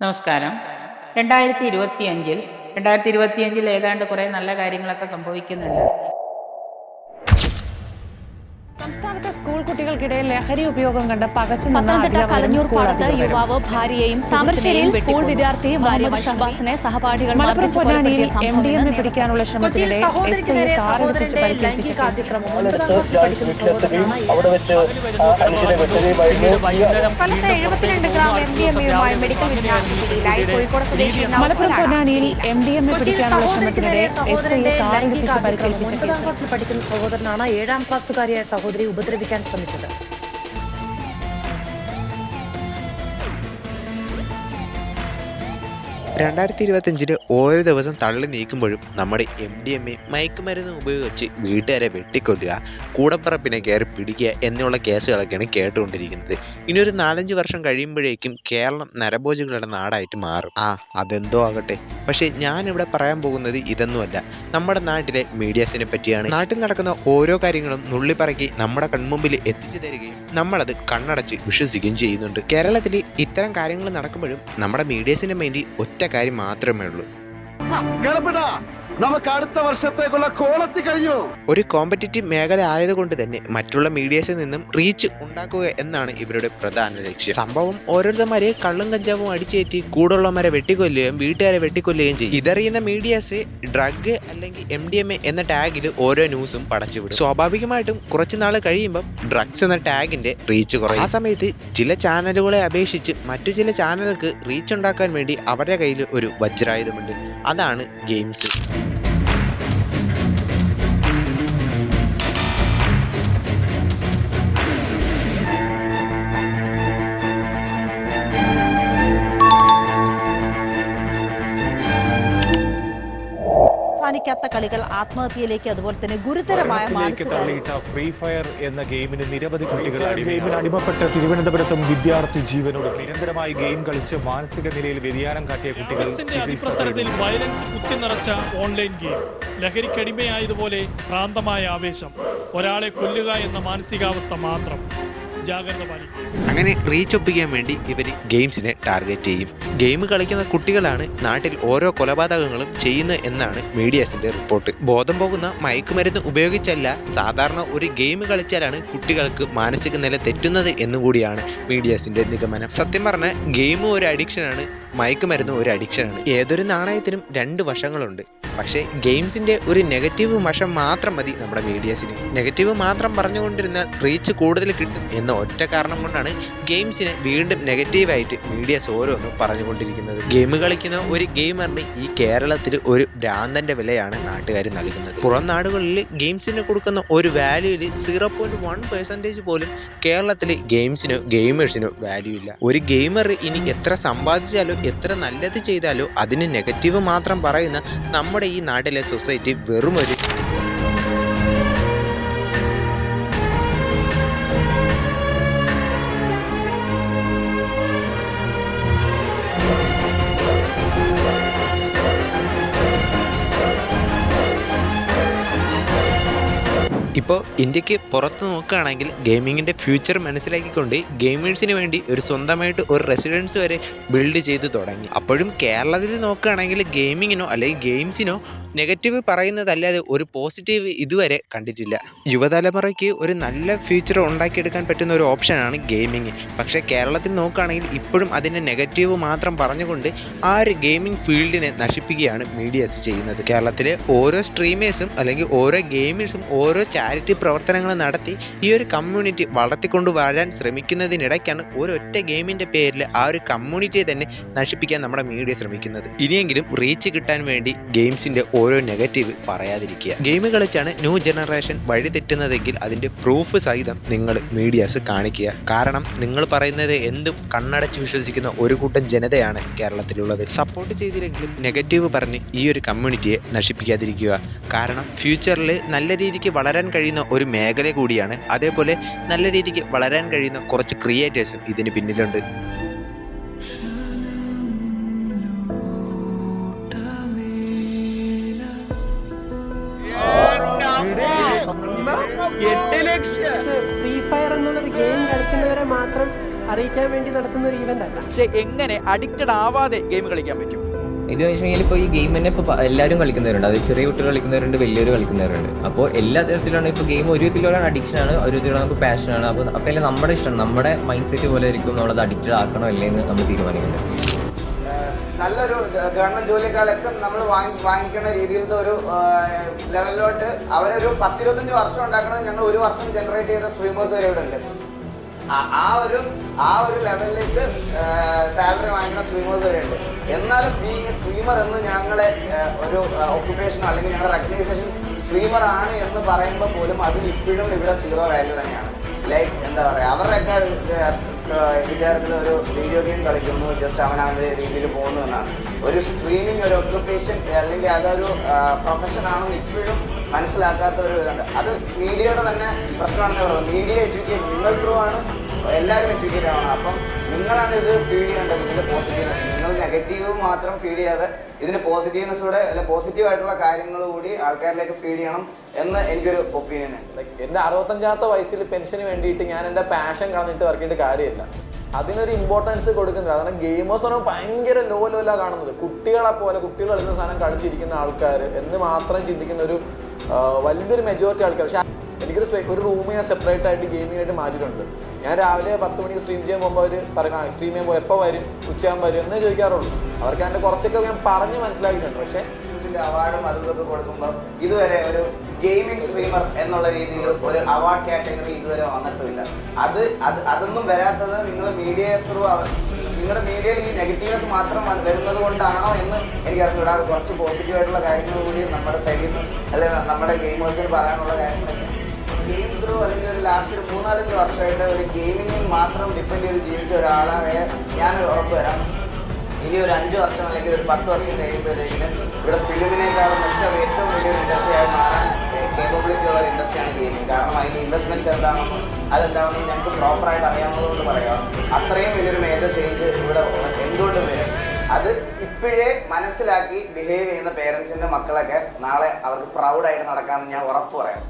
നമസ്കാരം. 2025 ഏതാണ്ട് കുറേ നല്ല കാര്യങ്ങളൊക്കെ സംഭവിക്കുന്നുണ്ട്. സംസ്ഥാനത്തെ സ്കൂൾ കുട്ടികൾക്കിടയിൽ ലഹരി ഉപയോഗം കണ്ട് പകച്ചുനിന്ന പത്തനംതിട്ട കലഞ്ഞൂർ പാടത്ത് യുവാവ് ഭാര്യയെയും താമരശ്ശേരിയിൽ സ്കൂൾ വിദ്യാർത്ഥി ഭാര്യ ഷഹബാസിനെ സഹപാഠികൾ മലപ്പുറം പൊന്നാനിയിൽ MDMA പിടിക്കാനുള്ള ശ്രമത്തിനിടെ SI കാറിടിച്ച് പരിക്കേൽപ്പിച്ച കേസ്. മലപ്പുറം പൊന്നാനിയിൽ MDMA പിടിക്കാനുള്ള ശ്രമത്തിനിടെ SI കാറിടിച്ച് പരിക്കേൽപ്പിച്ച കേസ്. പഠിക്കുന്ന സഹോദരനാണ് 7ാം ക്ലാസ്സുകാരിയായ സഹോദരി ഉപദ്രവിക്കാൻ ശ്രമിച്ചത്. ഓരോ ദിവസം തള്ളി നീക്കുമ്പോഴും നമ്മുടെ MDMA മയക്കുമരുന്ന് ഉപയോഗിച്ച് വീട്ടുകാരെ വെട്ടിക്കൊല്ലുക, കൂടപ്പറപ്പിനെ കയറി പിടിക്കുക എന്നുള്ള കേസുകളൊക്കെയാണ് കേട്ടുകൊണ്ടിരിക്കുന്നത്. ഇനി ഒരു 4-5 വർഷം കഴിയുമ്പോഴേക്കും കേരളം നരഭോജികളുടെ നാടായിട്ട് മാറും. അതെന്തോ ആകട്ടെ. പക്ഷേ ഞാനിവിടെ പറയാൻ പോകുന്നത് ഇതൊന്നുമല്ല. നമ്മുടെ നാട്ടിലെ മീഡിയാസിനെ പറ്റിയാണ്. നാട്ടിൽ നടക്കുന്ന ഓരോ കാര്യങ്ങളും നുള്ളിപ്പറക്കി നമ്മുടെ കൺമുമ്പിൽ എത്തിച്ചു തരികയും നമ്മളത് കണ്ണടച്ച് വിശ്വസിക്കുകയും ചെയ്യുന്നുണ്ട്. കേരളത്തിൽ ഇത്തരം കാര്യങ്ങൾ നടക്കുമ്പോഴും നമ്മുടെ മീഡിയാസിന് വേണ്ടി ഒറ്റ കാര്യം മാത്രമേ ഉള്ളൂ. നമുക്ക് അടുത്ത വർഷത്തേക്കുള്ള കോളത്തി കഴിഞ്ഞു. ഒരു കോമ്പറ്റീറ്റീവ് മേഖല ആയതുകൊണ്ട് തന്നെ മറ്റുള്ള മീഡിയസിൽ നിന്നും റീച്ച് ഉണ്ടാക്കുക എന്നാണ് ഇവരുടെ പ്രധാന ലക്ഷ്യം. സംഭവം ഓരോരുത്തന്മാരെ കള്ളും കഞ്ചാവും അടിച്ചേറ്റി കൂടുള്ളവന്മാരെ വെട്ടിക്കൊല്ലുകയും വീട്ടുകാരെ വെട്ടിക്കൊല്ലുകയും ചെയ്യും. ഇതറിയുന്ന മീഡിയാസ് ഡ്രഗ് അല്ലെങ്കിൽ MDMA എന്ന ടാഗിൽ ഓരോ ന്യൂസും പടച്ചുവിടും. സ്വാഭാവികമായിട്ടും കുറച്ച് നാൾ കഴിയുമ്പം ഡ്രഗ്സ് എന്ന ടാഗിന്റെ റീച്ച് കുറയും. ആ സമയത്ത് ചില ചാനലുകളെ അപേക്ഷിച്ച് മറ്റു ചില ചാനലുകൾക്ക് റീച്ച് ഉണ്ടാക്കാൻ വേണ്ടി അവരുടെ കയ്യിൽ ഒരു വജ്രായുധമുണ്ട്. അതാണ് ഗെയിംസ്. അവസാനിക്കാത്ത കളികൾ ആത്മഹത്യയിലേക്ക്, അതുപോലെ തന്നെ ഗുരുതരമായ ഫ്രീ ഫയർ എന്ന ഗെയിമിന് നിരവധി കുട്ടികൾ അടിമപ്പെട്ട് തിരുവനന്തപുരത്തും വിദ്യാർത്ഥി ജീവനോട് നിരന്തരമായി ഗെയിം കളിച്ച് മാനസിക നിലയിൽ വ്യതിയാനം കാട്ടിയ കുട്ടികൾ അതിപ്രസരത്തിൽ വയലൻസ് കുത്തിനിറച്ച ഓൺലൈൻ ഗെയിം, ലഹരിക്കടിമയായതുപോലെ ഭ്രാന്തമായ ആവേശം, ഒരാളെ കൊല്ലുക എന്ന മാനസികാവസ്ഥ മാത്രം. അങ്ങനെ റീച്ച് ഒപ്പിക്കാൻ വേണ്ടി ഇവർ ഗെയിംസിനെ ടാർഗറ്റ് ചെയ്യും. ഗെയിം കളിക്കുന്ന കുട്ടികളാണ് നാട്ടിൽ ഓരോ കൊലപാതകങ്ങളും ചെയ്യുന്നത് എന്നാണ് മീഡിയാസിന്റെ റിപ്പോർട്ട്. ബോധം പോകുന്ന മയക്കുമരുന്ന് ഉപയോഗിച്ചല്ല, സാധാരണ ഒരു ഗെയിം കളിച്ചാലാണ് കുട്ടികൾക്ക് മാനസിക നില തെറ്റുന്നത് എന്നുകൂടിയാണ് മീഡിയാസിന്റെ നിഗമനം. സത്യം പറഞ്ഞാൽ ഗെയിം ഒരു അഡിക്ഷനാണ്, മയക്കുമരുന്ന് ഒരു അഡിക്ഷനാണ്. ഏതൊരു നാണയത്തിനും 2 വശങ്ങളുണ്ട്. പക്ഷേ ഗെയിംസിന്റെ ഒരു നെഗറ്റീവ് വശം മാത്രം മതി നമ്മുടെ മീഡിയാസിന്. നെഗറ്റീവ് മാത്രം പറഞ്ഞുകൊണ്ടിരുന്നാൽ റീച്ച് കൂടുതൽ കിട്ടും എന്ന ഒറ്റ കാരണം കൊണ്ടാണ് ഗെയിംസിനെ വീണ്ടും നെഗറ്റീവായിട്ട് മീഡിയാസ് ഓരോന്നും പറഞ്ഞുകൊണ്ടിരിക്കുന്നത്. ഗെയിം കളിക്കുന്ന ഒരു ഗെയിമറിന് ഈ കേരളത്തിൽ ഒരു ഭ്രാന്തന്റെ വിലയാണ് നാട്ടുകാർ നൽകുന്നത്. പുറം നാടുകളിൽ ഗെയിംസിന് കൊടുക്കുന്ന ഒരു വാല്യൂവിൽ 0.1% പോലും കേരളത്തിൽ ഗെയിംസിനോ ഗെയിമേഴ്സിനോ വാല്യൂ ഇല്ല. ഒരു ഗെയിമർ ഇനി എത്ര സമ്പാദിച്ചാലോ എത്ര നല്ലത് ചെയ്താലോ അതിന് നെഗറ്റീവ് മാത്രം പറയുന്ന നമ്മുടെ ഈ നാട്ടിലെ സൊസൈറ്റി വെറുമൊരു ഇപ്പോൾ ഇന്ത്യക്ക് പുറത്ത് നോക്കുകയാണെങ്കിൽ ഗെയിമിങ്ങിൻ്റെ ഫ്യൂച്ചർ മനസ്സിലാക്കിക്കൊണ്ട് ഗെയിമേഴ്സിന് വേണ്ടി ഒരു സ്വന്തമായിട്ട് ഒരു റെസിഡൻസ് വരെ ബിൽഡ് ചെയ്ത് തുടങ്ങി. അപ്പോഴും കേരളത്തിൽ നോക്കുകയാണെങ്കിൽ ഗെയിമിങ്ങിനോ അല്ലെങ്കിൽ ഗെയിംസിനോ നെഗറ്റീവ് പറയുന്നതല്ലാതെ ഒരു പോസിറ്റീവ് ഇതുവരെ കണ്ടിട്ടില്ല. യുവതലമുറയ്ക്ക് ഒരു നല്ല ഫ്യൂച്ചർ ഉണ്ടാക്കിയെടുക്കാൻ പറ്റുന്ന ഒരു ഓപ്ഷനാണ് ഗെയിമിങ്. പക്ഷേ കേരളത്തിൽ നോക്കുകയാണെങ്കിൽ ഇപ്പോഴും അതിൻ്റെ നെഗറ്റീവ് മാത്രം പറഞ്ഞുകൊണ്ട് ആ ഒരു ഗെയിമിംഗ് ഫീൽഡിനെ നശിപ്പിക്കുകയാണ് മീഡിയാസ് ചെയ്യുന്നത്. കേരളത്തിലെ ഓരോ സ്ട്രീമേഴ്സും അല്ലെങ്കിൽ ഓരോ ഗെയിമേഴ്സും ഓരോ ചാരിറ്റി പ്രവർത്തനങ്ങൾ നടത്തി ഈ ഒരു കമ്മ്യൂണിറ്റി വളർത്തിക്കൊണ്ടു വരാൻ ശ്രമിക്കുന്നതിനിടയ്ക്കാണ് ഒരൊറ്റ ഗെയിമിൻ്റെ പേരിൽ ആ ഒരു കമ്മ്യൂണിറ്റിയെ തന്നെ നശിപ്പിക്കാൻ നമ്മുടെ മീഡിയ ശ്രമിക്കുന്നത്. ഇനിയെങ്കിലും റീച്ച് കിട്ടാൻ വേണ്ടി ഗെയിംസിൻ്റെ ഓരോ നെഗറ്റീവ് പറയാതിരിക്കുക. ഗെയിം കളിച്ചാണ് ന്യൂ ജനറേഷൻ വഴി തെറ്റുന്നതെങ്കിൽ അതിൻ്റെ പ്രൂഫ് സഹിതം നിങ്ങൾ മീഡിയാസ് കാണിക്കുക. കാരണം നിങ്ങൾ പറയുന്നത് എന്തും കണ്ണടച്ച് വിശ്വസിക്കുന്ന ഒരു കൂട്ടം ജനതയാണ് കേരളത്തിലുള്ളത്. സപ്പോർട്ട് ചെയ്തില്ലെങ്കിലും നെഗറ്റീവ് പറഞ്ഞ് ഈ ഒരു കമ്മ്യൂണിറ്റിയെ നശിപ്പിക്കാതിരിക്കുക. കാരണം ഫ്യൂച്ചറിൽ നല്ല രീതിക്ക് വളരാൻ കഴിയുന്ന ഒരു മേഖല കൂടിയാണ്. അതേപോലെ നല്ല രീതിക്ക് വളരാൻ കഴിയുന്ന കുറച്ച് ക്രിയേറ്റേഴ്സും ഇതിന് പിന്നിലുണ്ട്. ഫ്രീ ഫയർ എന്നുള്ളൊരു ഗെയിം കളിക്കുന്നവരെ മാത്രം അറിയിക്കാൻ വേണ്ടി നടത്തുന്ന ഒരു ഈവന്റ് അല്ല. പക്ഷെ എങ്ങനെ അഡിക്റ്റഡ് ആവാതെ ഗെയിം കളിക്കാൻ പറ്റും? ഇത് വെച്ചിട്ടുണ്ടെങ്കിൽ ഇപ്പോൾ ഈ ഗെയിം തന്നെ ഇപ്പോൾ എല്ലാവരും കളിക്കുന്നവരുണ്ട്. അത് ചെറിയ കുട്ടികൾ കളിക്കുന്നവരുണ്ട്, വലിയവർ കളിക്കുന്നവരുണ്ട്. അപ്പോൾ എല്ലാ തരത്തിലാണ് ഇപ്പോൾ ഗെയിം ഒരു വിധത്തിലുള്ള അഡിക്ഷനാണ്, ഒരു വിധത്തിലുള്ള നമുക്ക് പാഷനാണ്. അപ്പോൾ എല്ലാം നമ്മുടെ ഇഷ്ടമാണ്, നമ്മുടെ മൈൻഡ് സെറ്റ് പോലെ ആയിരിക്കും നമ്മളത് അഡിക്റ്റഡ് ആക്കണോ അല്ലേ എന്ന് നമ്മൾ തീരുമാനിക്കുന്നത്. നല്ലൊരു ഗവൺമെന്റ് ജോലിക്കാളൊക്കെ നമ്മൾ വാങ്ങിക്കുന്ന രീതിയിലത്തെ ഒരു ലെവലിലോട്ട് അവരൊരു 10-25 വർഷം ഉണ്ടാക്കുന്നത് ഞങ്ങൾ ഒരു വർഷം ജനറേറ്റ് ചെയ്ത സ്ട്രീമേഴ്സ് വരെ ഇവിടെ ഉണ്ട്. ആ ഒരു ലെവലിലേക്ക് സാലറി വാങ്ങിക്കുന്ന സ്ട്രീമേഴ്സ് വരെ ഉണ്ട്. എന്നാലും ഈ സ്ട്രീമർ എന്ന് ഞങ്ങളെ ഒരു ഓക്യുപ്പേഷനോ അല്ലെങ്കിൽ ഞങ്ങളുടെ റെക്കഗ്നൈസേഷൻ സ്ട്രീമർ ആണ് എന്ന് പറയുമ്പോൾ പോലും അതിന് ഇപ്പോഴും ഇവിടെ 0 വാല്യൂ തന്നെയാണ്. ലൈക്ക് എന്താ പറയുക, അവരുടെയൊക്കെ വിചാരത്തിൽ ഒരു വീഡിയോ ഗെയിം കളിക്കുന്നു, ജസ്റ്റ് അവനവൻ്റെ രീതിയിൽ പോകുന്നു എന്നാണ്. ഒരു സ്ട്രീമിങ് ഒരു ഓക്യുപ്പേഷൻ അല്ലെങ്കിൽ അതൊരു പ്രൊഫഷൻ ആണെന്ന് ഇപ്പോഴും മനസ്സിലാക്കാത്ത ഒരു ഇതുണ്ട്. അത് മീഡിയയുടെ തന്നെ പ്രശ്നമാണെന്ന് പറയുന്നത്. മീഡിയ എഡ്യൂക്കേറ്റ് നിങ്ങൾ ത്രൂ ആണ്, എല്ലാവരും എഡ്യൂക്കേറ്റ് ആവണം. അപ്പം നിങ്ങളാണ് ഇത് ഫീഡ് ചെയ്യേണ്ടത്, ഇതിൻ്റെ പോസിറ്റീവ്നെസ്. നിങ്ങൾ നെഗറ്റീവ് മാത്രം ഫീഡ് ചെയ്യാതെ ഇതിന് പോസിറ്റീവ്നെസ്സൂടെ അല്ല പോസിറ്റീവായിട്ടുള്ള കാര്യങ്ങൾ കൂടി ആൾക്കാരിലേക്ക് ഫീഡ് ചെയ്യണം എന്ന് എനിക്കൊരു ഒപ്പീനിയൻ ഉണ്ട്. ലൈക്ക് എൻ്റെ 65ാമത്തെ വയസ്സിൽ പെൻഷന് വേണ്ടിയിട്ട് ഞാൻ എൻ്റെ പാഷൻ കളഞ്ഞിട്ട് വർക്ക് ചെയ്തിട്ട് കാര്യമില്ല. അതിനൊരു ഇമ്പോർട്ടൻസ് കൊടുക്കുന്നില്ല. കാരണം ഗെയിമേഴ്സ് എന്ന് പറയുമ്പോൾ ഭയങ്കര ലോലാണ് കാണുന്നത്. കുട്ടികളെ പോലെ കുട്ടികൾ കളിക്കുന്ന സാധനം കളിച്ചിരിക്കുന്ന ആൾക്കാർ എന്ന് മാത്രം ചിന്തിക്കുന്ന ഒരു വലിയൊരു മെജോറിറ്റി ആൾക്കാർ. പക്ഷേ എനിക്കൊരു റൂമിനെ സെപ്പറേറ്റ് ആയിട്ട് ഗെയിമിനായിട്ട് മാറ്റിയിട്ടുണ്ട്. ഞാൻ രാവിലെ 10 മണിക്ക് സ്ട്രീം ചെയ്യാൻ പോകുമ്പോൾ അവർ പറയാം സ്ട്രീം ചെയ്യുമ്പോൾ എപ്പോൾ വരും, ഉച്ചയാകുമ്പോൾ വരും എന്നേ ചോദിക്കാറുള്ളൂ. അവർക്ക് അതിൻ്റെ കുറച്ചൊക്കെ ഞാൻ പറഞ്ഞ് മനസ്സിലാക്കിയിട്ടുണ്ട്. പക്ഷേ അവാർഡും അതൊക്കെ കൊടുക്കുമ്പോൾ ഇതുവരെ ഒരു ഗെയിമിംഗ് സ്ട്രീമർ എന്നുള്ള രീതിയിൽ ഒരു അവാർഡ് കാറ്റഗറി ഇതുവരെ വന്നിട്ടില്ല. അതൊന്നും വരാത്തത് നിങ്ങൾ മീഡിയ ത്രൂ നിങ്ങളുടെ മീഡിയയിൽ ഈ നെഗറ്റീവ്നെസ് മാത്രം വരുന്നത് കൊണ്ടാണോ എന്ന് എനിക്കറിഞ്ഞൂടാ. അത് കുറച്ച് പോസിറ്റീവായിട്ടുള്ള കാര്യങ്ങൾ കൂടി നമ്മുടെ സൈഡിൽ നിന്ന് അല്ലെങ്കിൽ നമ്മുടെ ഗെയിമേഴ്സിന് പറയാനുള്ള കാര്യങ്ങളൊക്കെ ഗെയിം ത്രൂ അല്ലെങ്കിൽ ഒരു ലാസ്റ്റ് 3-4 വർഷമായിട്ട് ഒരു ഗെയിമിങ്ങിൽ മാത്രം ഡിപ്പെൻഡ് ചെയ്ത് ജീവിച്ച ഒരാളെ ഞാൻ ഉറപ്പ് തരാം. ഇനി ഒരു 5 വർഷം അല്ലെങ്കിൽ ഒരു 10 വർഷം കഴിയുമ്പോഴത്തേക്കിന് ഇവിടെ ഫിലിമിനേക്കാളും ഏറ്റവും വലിയൊരു ഇൻഡസ്ട്രിയായി മാറാൻ കേപ്പബിലിറ്റി ഉള്ള ഒരു ഇൻഡസ്ട്രിയാണ് ഗെയിമിങ്. കാരണം അതിന് ഇൻവെസ്റ്റ്മെൻറ്റ്സ് എന്താണെന്നും അതെന്താണെന്നും ഞങ്ങൾക്ക് പ്രോപ്പറായിട്ട് അറിയാവുന്നതുകൊണ്ട് പറയാം. അത്രയും വലിയൊരു മേജർ ചേഞ്ച് ഇവിടെ എന്തുകൊണ്ട് വരും? അത് ഇപ്പോഴേ മനസ്സിലാക്കി ബിഹേവ് ചെയ്യുന്ന പേരൻസിൻ്റെ മക്കളൊക്കെ നാളെ അവർക്ക് പ്രൗഡായിട്ട് നടക്കാമെന്ന് ഞാൻ ഉറപ്പ് പറയാം.